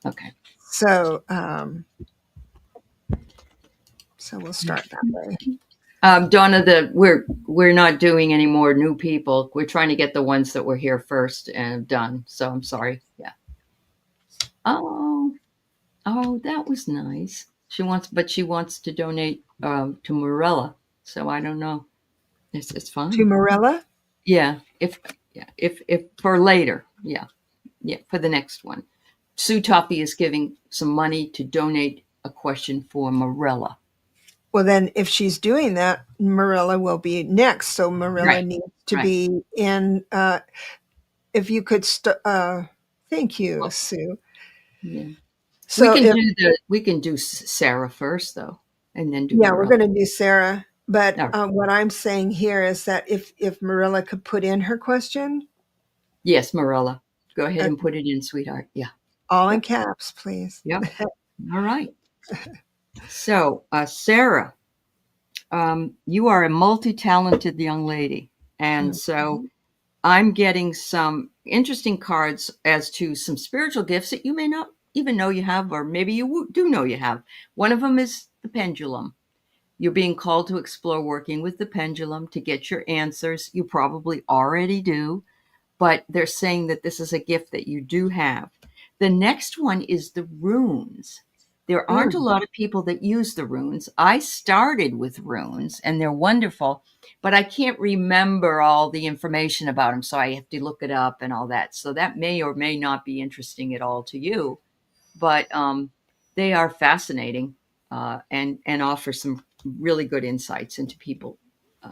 Okay. So, so we'll start that way. Donna, we're not doing any more new people. We're trying to get the ones that were here first and done. So I'm sorry. Yeah. Oh, that was nice. She wants to donate to Morella. So I don't know. It's To fine. Marilla? Yeah. If for later. Yeah. Yeah. For the next one. Sue Toppy is giving some money to donate a question for Morella. Well, then if she's doing that, Marilla will be next. So Marilla Right. needs to Right. be in. If you could, thank you, Well, Sue. yeah. So if We can do Sarah first though, and then do yeah, we're Morella. going to do Sarah. But All right. what I'm saying here is that if Marilla could put in her question, Yes, Morella. Go ahead uh, and put it in, sweetheart. Yeah. all in Yep. caps, please. Yep. All right. So, Sarah, you are a multi-talented young lady, and so I'm getting some interesting cards as to some spiritual gifts that you may not even know you have, or maybe you do know you have. One of them is the pendulum. You're being called to explore working with the pendulum to get your answers. You probably already do, but they're saying that this is a gift that you do have. The next one is the runes. There aren't a Mm. lot of people that use the runes. I started with runes and they're wonderful, but I can't remember all the information about them. So I have to look it up and all that. So that may or may not be interesting at all to you, but they are fascinating and offer some really good insights into people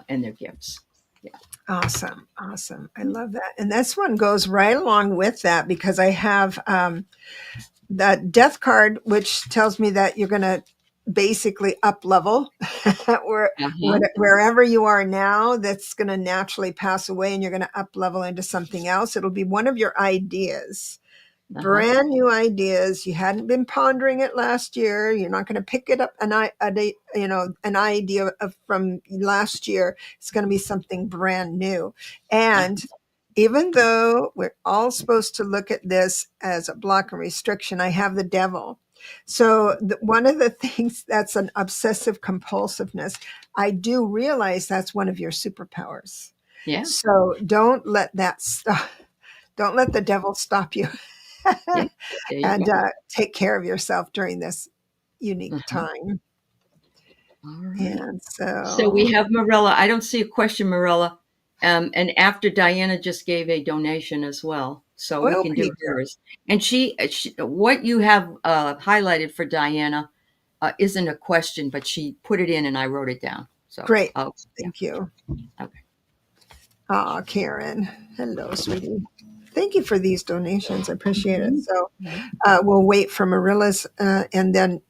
and their gifts. Yeah. Awesome. Awesome. I love that. And this one goes right along with that because I have the death card, which tells me that you're going to basically up level Uh-huh. wherever you are now, that's going to naturally pass away and you're going to up level into something else. It'll be one of your ideas, Uh-huh. brand new ideas. You hadn't been pondering it last year. You're not going to pick it up an idea from last year. It's going to be something brand new. And even though we're all supposed to look at this as a block and restriction, I have the devil. So one of the things that's an obsessive compulsiveness, I do realize that's one of your superpowers. Yeah. So don't let that stop. Don't let the devil stop you. Yeah. There you And go. take care of yourself during this unique Uh-huh. time. All right. And So we so, have Marilla. I don't see a question, Marilla. And after Diana just gave a donation as well, so we oil can do painter. hers. And she what you have highlighted for Diana isn't a question, but she put it in, and I wrote it down. So, Great. oh yeah, Thank you. okay. Ah, Karen. Hello, sweetie. Thank you for these donations. I appreciate it. Mhm. So Yeah. we'll wait for Marilla's and then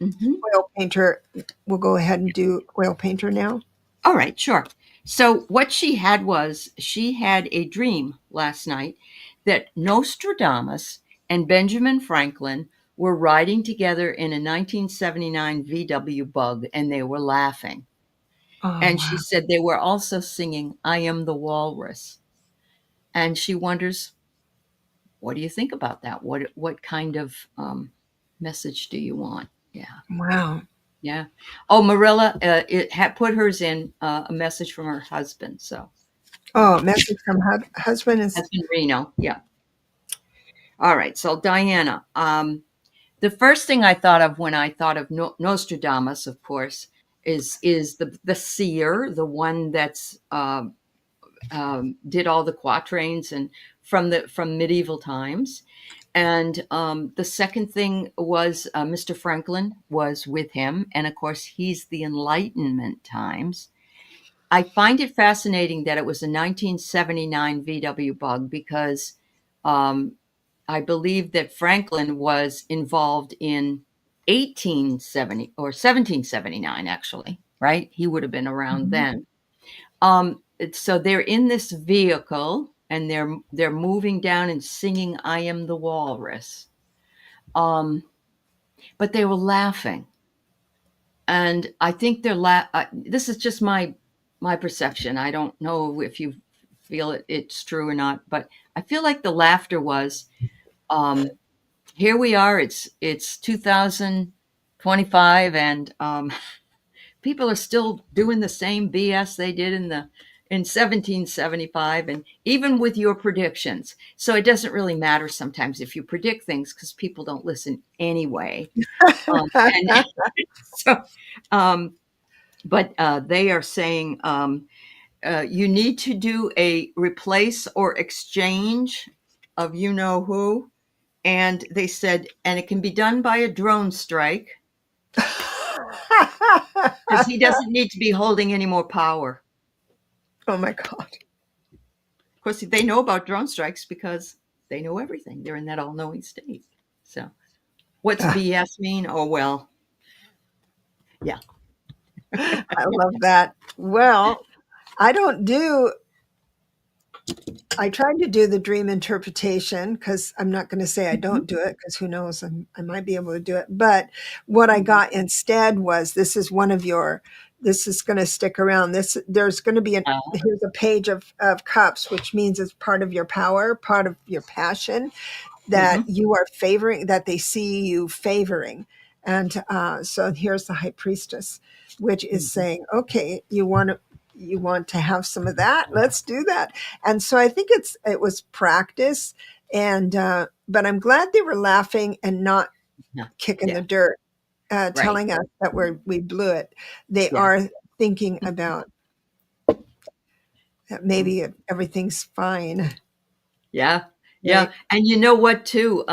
Mhm. oil painter. We'll go ahead and do oil painter now. All right, sure. So what she had was she had a dream last night that Nostradamus and Benjamin Franklin were riding together in a 1979 VW Bug and they were laughing. Oh, And she wow. said they were also singing I Am the Walrus. And she wonders, what do you think about that? What kind of message do you want? Yeah. Wow. Yeah. Oh, Marilla it had put hers in a message from her husband. So Oh, message from husband is that's been Reno. Yeah. All right. So Diana, the first thing I thought of when I thought of Nostradamus, of course, is the seer, the one that's did all the quatrains and from medieval times. And the second thing was Mr. Franklin was with him, and of course he's the Enlightenment times. I find it fascinating that it was a 1979 VW Bug because um, I believe that Franklin was involved in 1870 or 1779, actually, right? He would have been around Mhm. then. So they're in this vehicle and they're moving down and singing "I Am the Walrus," um, but they were laughing, and I think this is just my perception. I don't know if you feel it's true or not, but I feel like the laughter was, here we are. It's 2025, and people are still doing the same BS they did in 1775, and even with your predictions. So it doesn't really matter sometimes if you predict things because people don't listen anyway. And so, um, but they are saying you need to do a replace or exchange of you know who. And they said, and it can be done by a drone strike because he doesn't need to be holding any more power. Oh my God. Of course, they know about drone strikes because they know everything. They're in that all knowing state. So, what's BS mean? Oh, well, yeah. I love that. Well, I don't do, I tried to do the dream interpretation because I'm not going to say I Mhm. don't do it because who knows, I might be able to do it. But what I got instead was this is one of your, this is going to stick around. There's going to be Uh, here's a page of cups, which means it's part of your power, part of your passion that mhm. you are favoring, that they see you favoring. And so here's the high priestess, which is Mhm. saying, okay, you want to have some of that, let's do that. And so I think it was practice, and but I'm glad they were laughing and not Yeah. kicking Yeah. the dirt, Right. telling us that we blew it. They Yeah. are thinking about that maybe everything's fine, Yeah. Yeah. right? And you know what, too,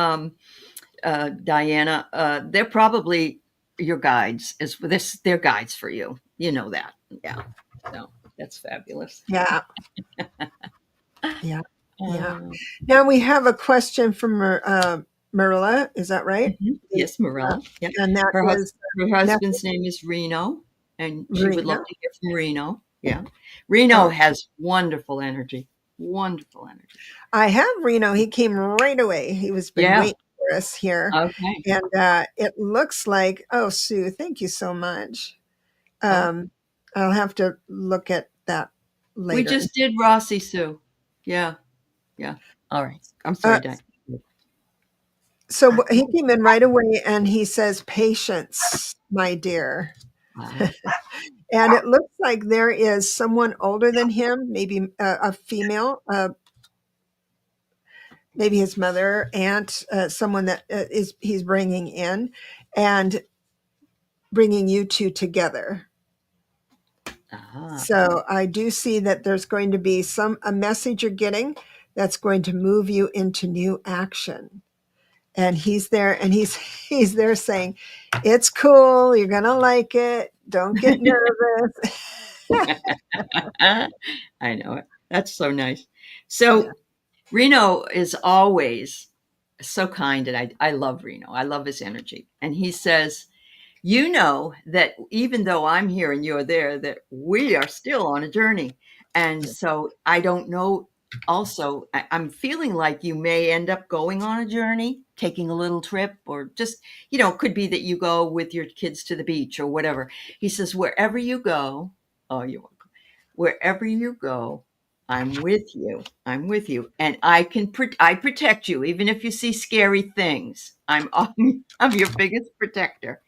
Diana? They're probably your guides. Is this? They're guides for you. You know that. Yeah. So that's fabulous. Yeah, yeah, yeah. Uh, Now we have a question from Marilla. Is that right? Yes, Uh, Morella. Yeah. and that Her hus is her Nef- husband's name is Reno, and she would love Rena. to hear from Reno. Yeah. Reno Oh, has wonderful energy. Wonderful energy. I have Reno. He came right away. He was been Yeah. waiting for us here, Okay. and it looks like. Oh, Sue, thank you so much. Oh, Um, I'll have to look at that we later. just did Rossi, Sue. Yeah. Yeah. All right. I'm Uh, sorry, Di. so he came in right away, and he says, "Patience, my dear." Uh, And it looks like there is someone older than him, maybe a female, maybe his mother, aunt, someone that is he's bringing in, and bringing you two together. ah. So I do see that there's going to be a message you're getting that's going to move you into new action. And he's there, and he's there saying, "It's cool. You're gonna like it. Don't get nervous." I know it. That's so nice. Yeah. So Reno is always so kind, and I love Reno. I love his energy. And he says, you know that even though I'm here and you're there, that we are still on a journey. And so I don't know. Also, I'm feeling like you may end up going on a journey, taking a little trip, or just, it could be that you go with your kids to the beach or whatever. He says, wherever you go, oh, you're welcome. Wherever you go, I'm with you. I'm with you, and I protect you, even if you see scary things. I'm your biggest protector.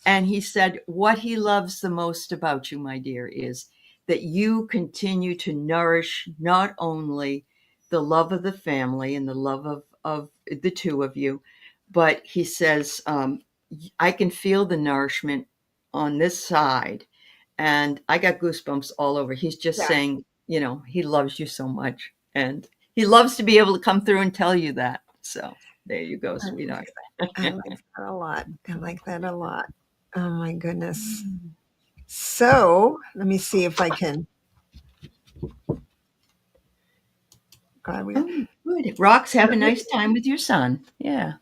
And he said, what he loves the most about you, my dear, is that you continue to nourish not only the love of the family and the love of the two of you, but he says, I can feel the nourishment on this side. And I got goosebumps all over. He's just Yeah. saying, he loves you so much. And he loves to be able to come through and tell you that. So there you go, sweetheart. I like that a lot. I like that a lot. Oh my goodness. So let me see if I can. God, Oh, good. Rox, have a nice time with your son. Yeah.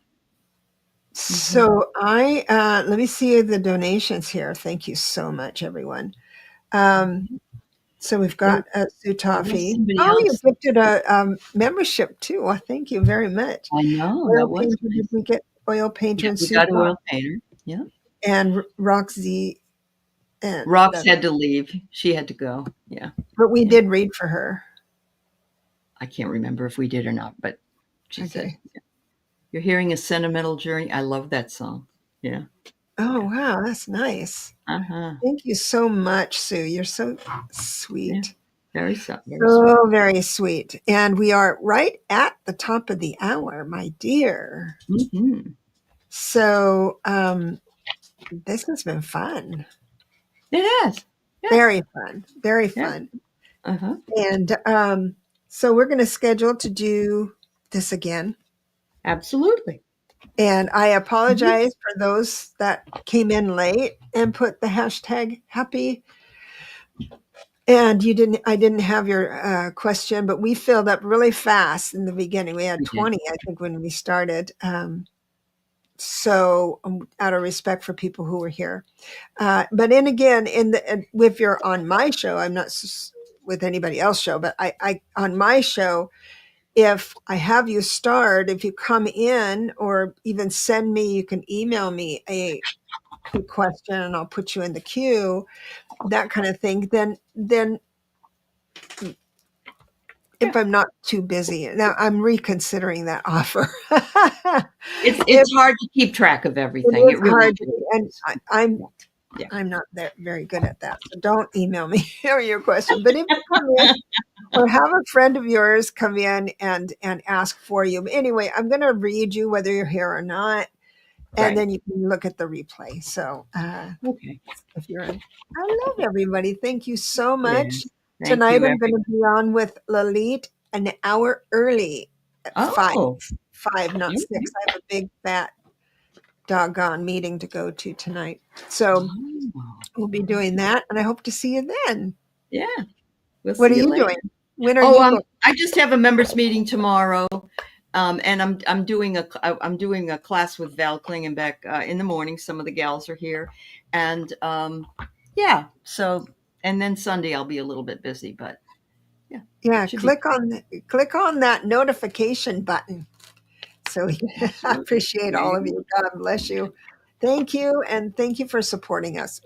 Mhm. so I let me see the donations here. Thank you so much, everyone. Um, Mhm. so we've There got Sue there was Toffee. somebody Oh, you else. gifted a membership too. Well, thank you very much. I know, Oil that was painter, did nice. we get oil painter Yeah, and we Sue got a Toff oil painter. Yeah. and Roxy and Rox that. had to leave. She had to go. Yeah. But we Yeah. did read for her. I can't remember if we did or not, but she said, Okay. "You're hearing a sentimental journey." I love that song. Yeah. Oh, wow. That's nice. Uh-huh. Thank you so much, Sue. You're so Yeah. sweet. Very sweet. So very sweet. And we are right at the top of the hour, my dear. Mm-hmm. So this has been fun. It has. Yeah. Very fun. Very Yeah. fun. Uh-huh. And so we're going to schedule to do this again. Absolutely. And I Mm-hmm. apologize for those that came in late and put the hashtag happy. And I didn't have your question, but we filled up really fast in the beginning. We had 20, I think, when we started. So out of respect for people who were here. But then again, if you're on my show, I'm not with anybody else's show, but I on my show, if I have you start, if you come in or even send me, you can email me a question and I'll put you in the queue, that kind of thing. Then if I'm not too busy, now I'm reconsidering that offer. It's hard to keep track of everything. It is really hard, and I'm Yeah. I'm not very good at that. So don't email me or your question. But if you come in or have a friend of yours come in and ask for you. But anyway, I'm going to read you whether you're here or not, and Right. then you can look at the replay. So Okay. if you're in, I love everybody. Thank you so much. Yes. Thank Tonight you, I'm going to be on with Lalit an hour early at Oh. 5, not 6. Okay. I have a big fat doggone meeting to go to tonight. So Oh. we'll be doing that, and I hope to see you then. Yeah. We'll What are see you you later. doing? When are you going? I just have a members meeting tomorrow, and I'm doing a class with Val Klingenbeck in the morning. Some of the gals are here, and yeah. So and then Sunday I'll be a little bit busy, but Yeah, should be click on that notification button. So I absolutely. appreciate There all you of go. you. God bless you. Thank you, and thank you for supporting us.